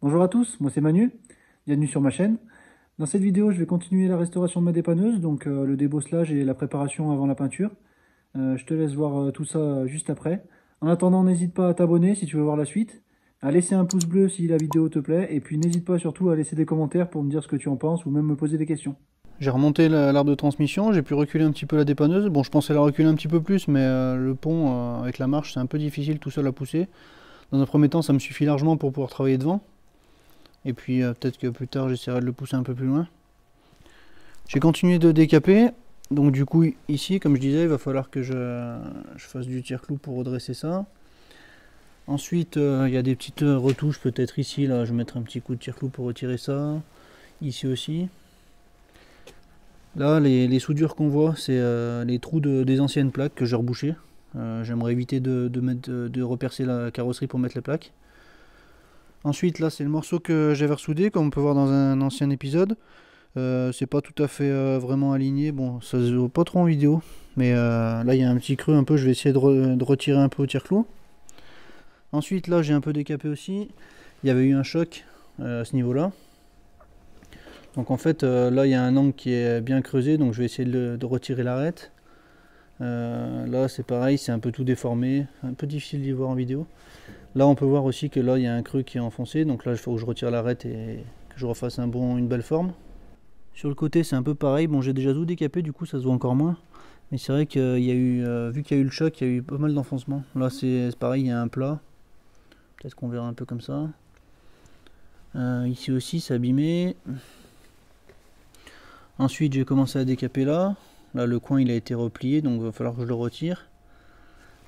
Bonjour à tous, moi c'est Manu, bienvenue sur ma chaîne. Dans cette vidéo, je vais continuer la restauration de ma dépanneuse, donc le débosselage et la préparation avant la peinture. Je te laisse voir tout ça juste après. En attendant, n'hésite pas à t'abonner si tu veux voir la suite, à laisser un pouce bleu si la vidéo te plaît, et puis n'hésite pas surtout à laisser des commentaires pour me dire ce que tu en penses ou même me poser des questions. J'ai remonté l'arbre de transmission, j'ai pu reculer un petit peu la dépanneuse. Bon, je pensais la reculer un petit peu plus, mais le pont avec la marche, c'est un peu difficile tout seul à pousser. Dans un premier temps, ça me suffit largement pour pouvoir travailler devant. Et puis peut-être que plus tard j'essaierai de le pousser un peu plus loin. J'ai continué de décaper. Donc du coup ici, comme je disais, il va falloir que je fasse du tire-clou pour redresser ça. Ensuite il y a des petites retouches peut-être ici, là je vais mettre un petit coup de tire-clou pour retirer ça. Ici aussi. Là les soudures qu'on voit, c'est les trous des anciennes plaques que j'ai rebouchées. J'aimerais éviter de repercer la carrosserie pour mettre les plaques. Ensuite là c'est le morceau que j'avais ressoudé comme on peut voir dans un ancien épisode. C'est pas tout à fait vraiment aligné, bon ça se voit pas trop en vidéo, mais là il y a un petit creux un peu, je vais essayer de retirer un peu au tire-clou. Ensuite là j'ai un peu décapé aussi, il y avait eu un choc à ce niveau là. Donc en fait là il y a un angle qui est bien creusé, donc je vais essayer de retirer l'arête. Là c'est pareil, c'est un peu tout déformé, un peu difficile d'y voir en vidéo. Là on peut voir aussi que là il y a un creux qui est enfoncé, donc là il faut que je retire l'arête et que je refasse une belle forme. Sur le côté c'est un peu pareil, bon j'ai déjà tout décapé du coup ça se voit encore moins. Mais c'est vrai qu'il y a eu, vu qu'il y a eu le choc, il y a eu pas mal d'enfoncement. Là c'est pareil, il y a un plat. Peut-être qu'on verra un peu comme ça. Ici aussi c'est abîmé. Ensuite j'ai commencé à décaper là. Là le coin il a été replié donc il va falloir que je le retire.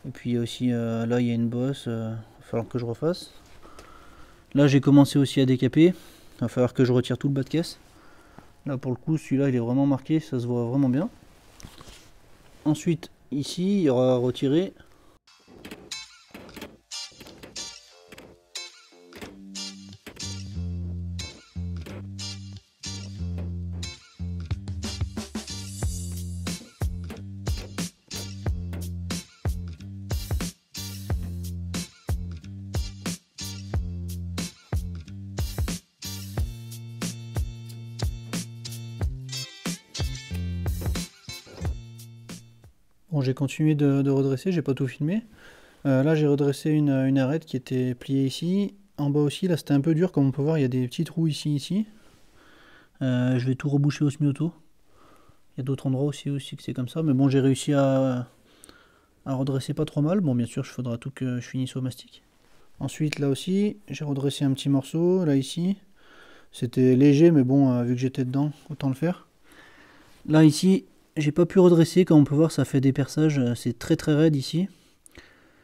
Et puis aussi là il y a une bosse, il va falloir que je refasse. Là j'ai commencé aussi à décaper. Il va falloir que je retire tout le bas de caisse. Là pour le coup celui-là il est vraiment marqué, ça se voit vraiment bien. Ensuite ici il y aura à retirer. Bon j'ai continué de redresser, j'ai pas tout filmé. Là j'ai redressé une arête qui était pliée ici. En bas aussi là c'était un peu dur, comme on peut voir il y a des petits trous ici. Je vais tout reboucher au smioto. Il y a d'autres endroits aussi que c'est comme ça, mais bon j'ai réussi à redresser pas trop mal. Bon bien sûr il faudra tout que je finisse au mastic. Ensuite là aussi j'ai redressé un petit morceau, là ici. C'était léger mais bon vu que j'étais dedans, autant le faire. Là ici j'ai pas pu redresser, comme on peut voir ça fait des perçages, c'est très raide ici.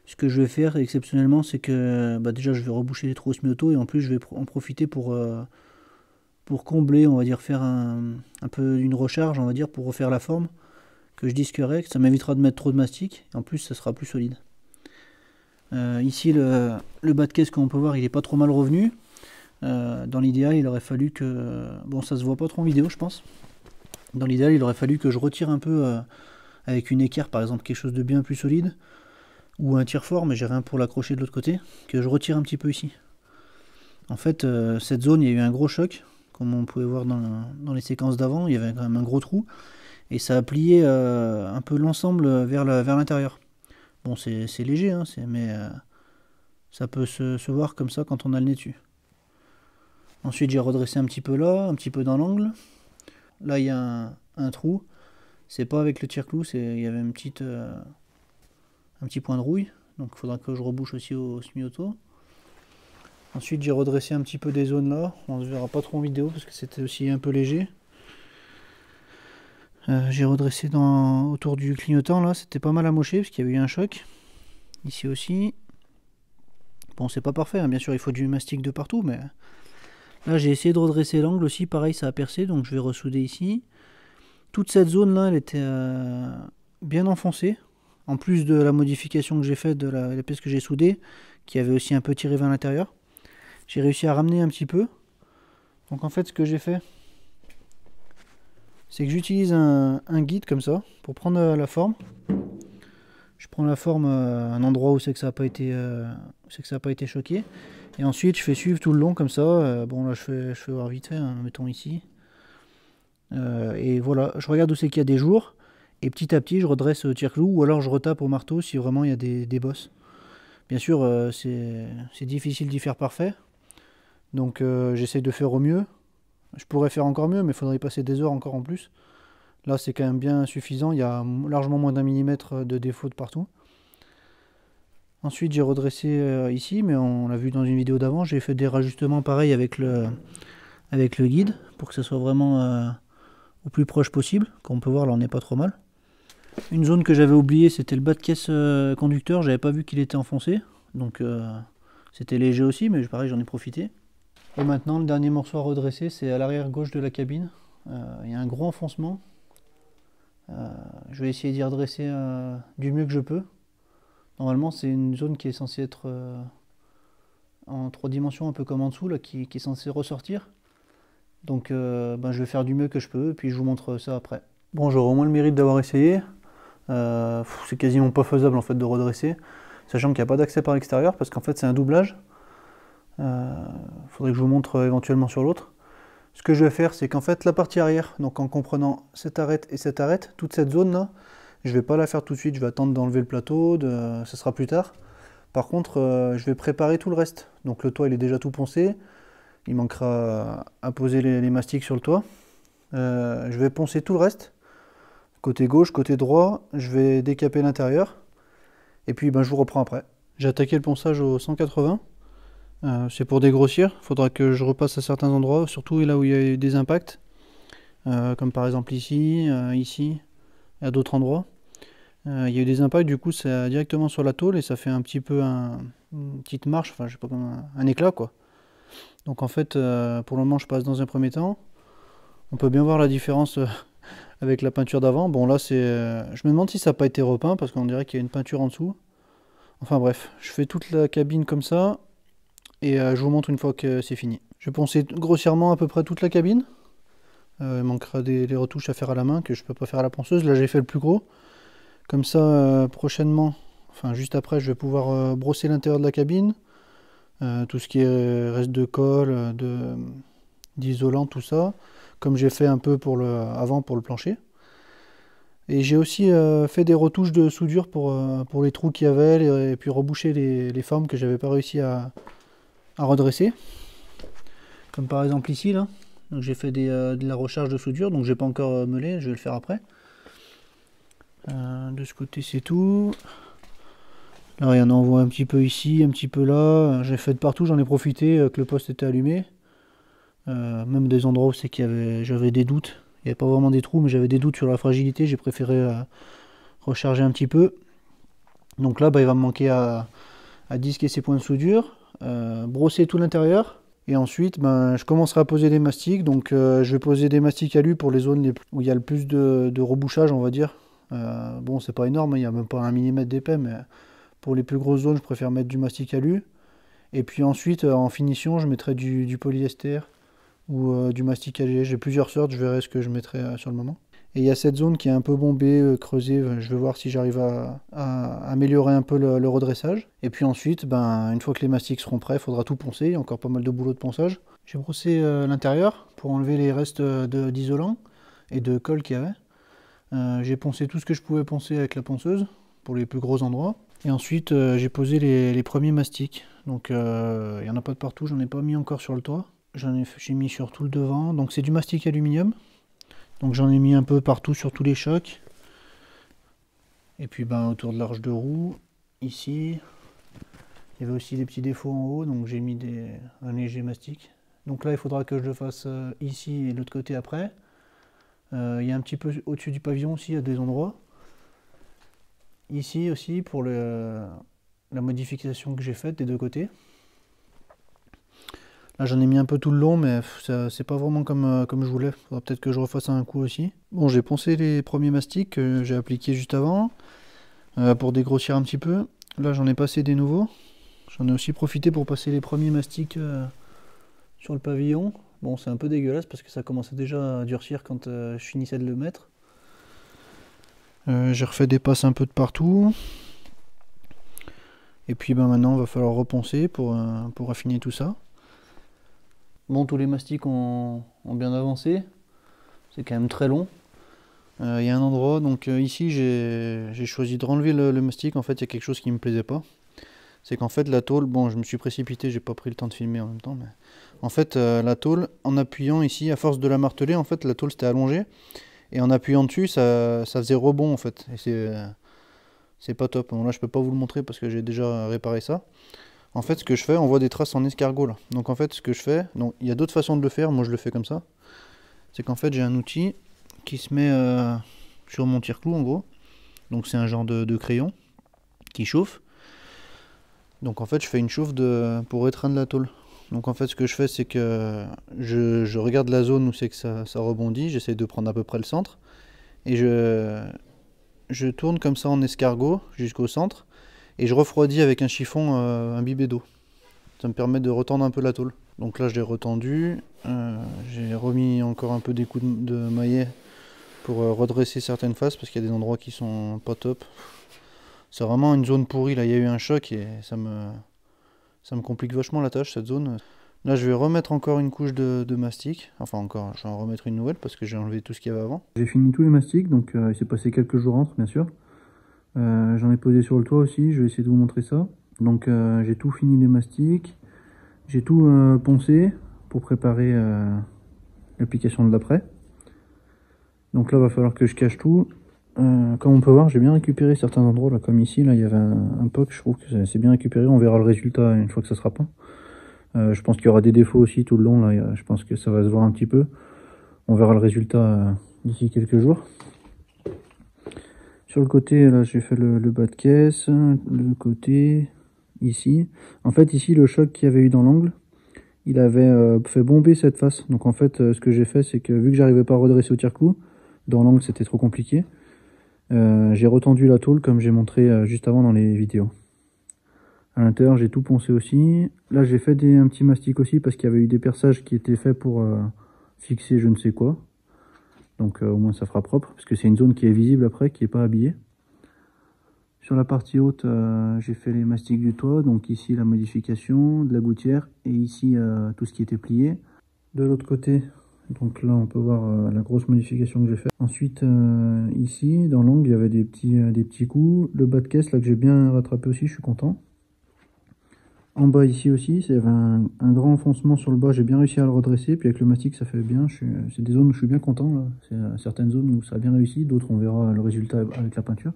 Ce que je vais faire exceptionnellement c'est que déjà je vais reboucher les trous au smioto et en plus je vais en profiter pour combler, on va dire faire un peu une recharge, on va dire, pour refaire la forme, que je disquerai, que ça m'évitera de mettre trop de mastic, et en plus ça sera plus solide. Ici le bas de caisse qu'on peut voir il est pas trop mal revenu. Dans l'idéal il aurait fallu que, bon ça se voit pas trop en vidéo je pense, dans l'idéal il aurait fallu que je retire un peu avec une équerre par exemple, quelque chose de bien plus solide, ou un tire-fort, mais j'ai rien pour l'accrocher de l'autre côté, que je retire un petit peu ici. En fait cette zone il y a eu un gros choc, comme on pouvait voir dans les séquences d'avant, il y avait quand même un gros trou, et ça a plié un peu l'ensemble vers l'intérieur. Bon c'est léger, hein, mais ça peut se voir comme ça quand on a le nez dessus. Ensuite j'ai redressé un petit peu là, un petit peu dans l'angle. Là il y a un trou, c'est pas avec le tire-clou, il y avait un petit point de rouille, donc il faudra que je rebouche aussi au smioto. Ensuite j'ai redressé un petit peu des zones là, on ne verra pas trop en vidéo parce que c'était aussi un peu léger. J'ai redressé autour du clignotant là, c'était pas mal amoché parce qu'il y avait eu un choc. Ici aussi. Bon c'est pas parfait, hein, bien sûr il faut du mastic de partout, mais là j'ai essayé de redresser l'angle aussi, pareil ça a percé, donc je vais ressouder ici. Toute cette zone là elle était bien enfoncée, en plus de la modification que j'ai faite de la pièce que j'ai soudée, qui avait aussi un peu tiré vers l'intérieur. J'ai réussi à ramener un petit peu. Donc en fait ce que j'ai fait, c'est que j'utilise un guide comme ça pour prendre la forme. Je prends la forme à un endroit où c'est que ça n'a pas été, choqué. Et ensuite je fais suivre tout le long comme ça. Bon là je fais voir vite fait, hein, mettons ici. Et voilà, je regarde où c'est qu'il y a des jours. Et petit à petit je redresse au tire-clou ou alors je retape au marteau si vraiment il y a des bosses. Bien sûr c'est difficile d'y faire parfait. Donc j'essaie de faire au mieux. Je pourrais faire encore mieux mais il faudrait y passer des heures encore en plus. Là c'est quand même bien suffisant, il y a largement moins d'1 mm de défaut de partout. Ensuite j'ai redressé ici, mais on l'a vu dans une vidéo d'avant, j'ai fait des rajustements pareils avec le guide, pour que ça soit vraiment au plus proche possible. Comme on peut voir là on n'est pas trop mal. Une zone que j'avais oubliée c'était le bas de caisse conducteur, j'avais pas vu qu'il était enfoncé, donc c'était léger aussi, mais pareil j'en ai profité. Et maintenant le dernier morceau à redresser c'est à l'arrière gauche de la cabine, il y a un gros enfoncement. Je vais essayer d'y redresser du mieux que je peux. Normalement c'est une zone qui est censée être en 3 dimensions, un peu comme en dessous là, qui est censée ressortir. Donc je vais faire du mieux que je peux et puis je vous montre ça après. Bon, j'aurai au moins le mérite d'avoir essayé. C'est quasiment pas faisable en fait de redresser, sachant qu'il n'y a pas d'accès par l'extérieur parce qu'en fait c'est un doublage. Faudrait que je vous montre éventuellement sur l'autre. Ce que je vais faire, c'est qu'en fait la partie arrière, donc en comprenant cette arête et cette arête, toute cette zone là, je vais pas la faire tout de suite, je vais attendre d'enlever le plateau, ça sera plus tard. Par contre, je vais préparer tout le reste. Donc le toit il est déjà tout poncé, il manquera à poser les mastiques sur le toit. Je vais poncer tout le reste, côté gauche, côté droit, je vais décaper l'intérieur, et puis je vous reprends après. J'ai attaqué le ponçage au 180. C'est pour dégrossir, il faudra que je repasse à certains endroits, surtout là où il y a eu des impacts, comme par exemple ici, ici, et à d'autres endroits. Il y a eu des impacts, du coup c'est directement sur la tôle et ça fait un petit peu une petite marche, enfin je sais pas, comme un éclat quoi. Donc en fait, pour le moment je passe dans un premier temps. On peut bien voir la différence avec la peinture d'avant. Bon là c'est, je me demande si ça n'a pas été repeint parce qu'on dirait qu'il y a une peinture en dessous. Enfin bref, je fais toute la cabine comme ça. Et je vous montre une fois que c'est fini. Je vais poncer grossièrement à peu près toute la cabine. Il manquera des retouches à faire à la main que je peux pas faire à la ponceuse. Là j'ai fait le plus gros. Comme ça prochainement, enfin juste après, je vais pouvoir brosser l'intérieur de la cabine. Tout ce qui est reste de colle, d'isolant, tout ça. Comme j'ai fait un peu avant pour le plancher. Et j'ai aussi fait des retouches de soudure pour les trous qu'il y avait. Et puis reboucher les formes que j'avais pas réussi à redresser, comme par exemple ici là. Donc j'ai fait de la recharge de soudure, donc j'ai pas encore meulé, je vais le faire après. De ce côté c'est tout. Là il y en envoie un petit peu ici, un petit peu là. J'ai fait de partout, j'en ai profité que le poste était allumé. Même des endroits où c'est j'avais des doutes. Il n'y avait pas vraiment des trous, mais j'avais des doutes sur la fragilité. J'ai préféré recharger un petit peu. Donc là il va me manquer à disquer ces points de soudure. Brosser tout l'intérieur et ensuite je commencerai à poser des mastiques. Donc je vais poser des mastiques alu pour les zones où il y a le plus de rebouchage, on va dire. Bon c'est pas énorme, il n'y a même pas 1 mm d'épais, mais pour les plus grosses zones je préfère mettre du mastic alu. Et puis ensuite en finition je mettrai du polyester ou du mastic AG. J'ai plusieurs sortes, je verrai ce que je mettrai sur le moment. Et il y a cette zone qui est un peu bombée, creusée, je vais voir si j'arrive à améliorer un peu le redressage. Et puis ensuite, une fois que les mastiques seront prêts, il faudra tout poncer, il y a encore pas mal de boulot de ponçage. J'ai brossé l'intérieur pour enlever les restes d'isolant et de colle qu'il y avait. J'ai poncé tout ce que je pouvais poncer avec la ponceuse, pour les plus gros endroits. Et ensuite, j'ai posé les premiers mastiques. Donc il n'y en a pas de partout, j'en ai pas mis encore sur le toit. J'ai mis sur tout le devant, donc c'est du mastic aluminium. Donc j'en ai mis un peu partout sur tous les chocs. Et puis autour de l'arche de roue, ici. Il y avait aussi des petits défauts en haut, donc j'ai mis un léger mastic. Donc là il faudra que je le fasse ici et de l'autre côté après. Il y a un petit peu au-dessus du pavillon aussi, à des endroits. Ici aussi pour la modification que j'ai faite des deux côtés. Là j'en ai mis un peu tout le long, mais c'est pas vraiment comme je voulais. Faudra peut-être que je refasse un coup aussi. Bon, j'ai poncé les premiers mastiques que j'ai appliqués juste avant, pour dégrossir un petit peu. Là j'en ai passé des nouveaux. J'en ai aussi profité pour passer les premiers mastiques sur le pavillon. Bon, c'est un peu dégueulasse parce que ça commençait déjà à durcir quand je finissais de le mettre. J'ai refait des passes un peu de partout. Et puis ben, maintenant, il va falloir reponcer pour affiner tout ça. Bon, tous les mastiques ont bien avancé. C'est quand même très long. Il y a un endroit, donc ici j'ai choisi de renlever le mastic. En fait, il y a quelque chose qui me plaisait pas. C'est qu'en fait la tôle, bon je me suis précipité, j'ai pas pris le temps de filmer en même temps, mais en fait la tôle, en appuyant ici, à force de la marteler, en fait la tôle s'était allongée, et en appuyant dessus, ça faisait rebond en fait, et c'est pas top. Bon, là je peux pas vous le montrer parce que j'ai déjà réparé ça. En fait ce que je fais, on voit des traces en escargot là. Donc en fait ce que je fais, donc il y a d'autres façons de le faire, moi je le fais comme ça. C'est qu'en fait j'ai un outil qui se met sur mon tire-clou en gros. Donc c'est un genre de crayon qui chauffe. Donc en fait je fais une chauffe pour étreindre la tôle. Donc en fait ce que je fais c'est que je regarde la zone où c'est que ça rebondit, j'essaie de prendre à peu près le centre. Et je tourne comme ça en escargot jusqu'au centre. Et je refroidis avec un chiffon imbibé d'eau. Ça me permet de retendre un peu la tôle. Donc là je l'ai retendu, j'ai remis encore un peu des coups de maillet pour redresser certaines faces parce qu'il y a des endroits qui sont pas top. C'est vraiment une zone pourrie là, il y a eu un choc et ça me complique vachement la tâche cette zone. Là je vais remettre encore une couche de mastic, enfin encore, je vais en remettre une nouvelle parce que j'ai enlevé tout ce qu'il y avait avant. J'ai fini tous les mastics, donc il s'est passé quelques jours entre bien sûr. J'en ai posé sur le toit aussi, je vais essayer de vous montrer ça. Donc j'ai tout fini les mastics, j'ai tout poncé pour préparer l'application de l'après. Donc là, il va falloir que je cache tout. Comme on peut voir, j'ai bien récupéré certains endroits, là, comme ici, là, il y avait un POC, je trouve que c'est bien récupéré. On verra le résultat une fois que ça sera peint. Je pense qu'il y aura des défauts aussi tout le long, là, je pense que ça va se voir un petit peu. On verra le résultat d'ici quelques jours. Sur le côté, là, j'ai fait le bas de caisse, le côté, ici. En fait, ici, le choc qu'il y avait eu dans l'angle, il avait fait bomber cette face. Donc en fait, ce que j'ai fait, c'est que vu que j'arrivais pas à redresser au tire-clou, dans l'angle c'était trop compliqué, j'ai retendu la tôle comme j'ai montré juste avant dans les vidéos. À l'intérieur, j'ai tout poncé aussi. Là, j'ai fait un petit mastic aussi parce qu'il y avait eu des perçages qui étaient faits pour fixer je ne sais quoi. Donc au moins ça fera propre, parce que c'est une zone qui est visible après, qui n'est pas habillée. Sur la partie haute, j'ai fait les mastiques du toit, donc ici la modification de la gouttière, et ici tout ce qui était plié. De l'autre côté, donc là on peut voir la grosse modification que j'ai faite. Ensuite ici, dans l'angle, il y avait des petits coups. Le bas de caisse là que j'ai bien rattrapé aussi, je suis content. En bas ici aussi, il y avait un grand enfoncement sur le bas, j'ai bien réussi à le redresser, puis avec le mastic ça fait bien, c'est des zones où je suis bien content, c'est certaines zones où ça a bien réussi, d'autres on verra le résultat avec la peinture.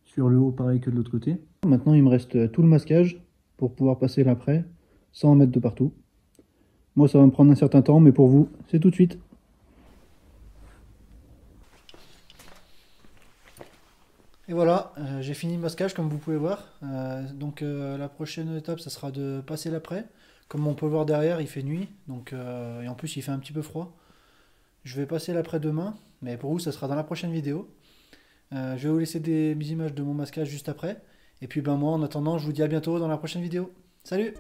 Sur le haut pareil que de l'autre côté. Maintenant il me reste tout le masquage pour pouvoir passer l'après, sans en mettre de partout. Moi ça va me prendre un certain temps, mais pour vous, c'est tout de suite. Et voilà, j'ai fini le masquage comme vous pouvez voir. Donc la prochaine étape, ça sera de passer l'après. Comme on peut voir derrière, il fait nuit, donc, et en plus il fait un petit peu froid. Je vais passer l'après demain, mais pour vous, ça sera dans la prochaine vidéo. Je vais vous laisser des images de mon masquage juste après. Et puis ben moi, en attendant, je vous dis à bientôt dans la prochaine vidéo. Salut!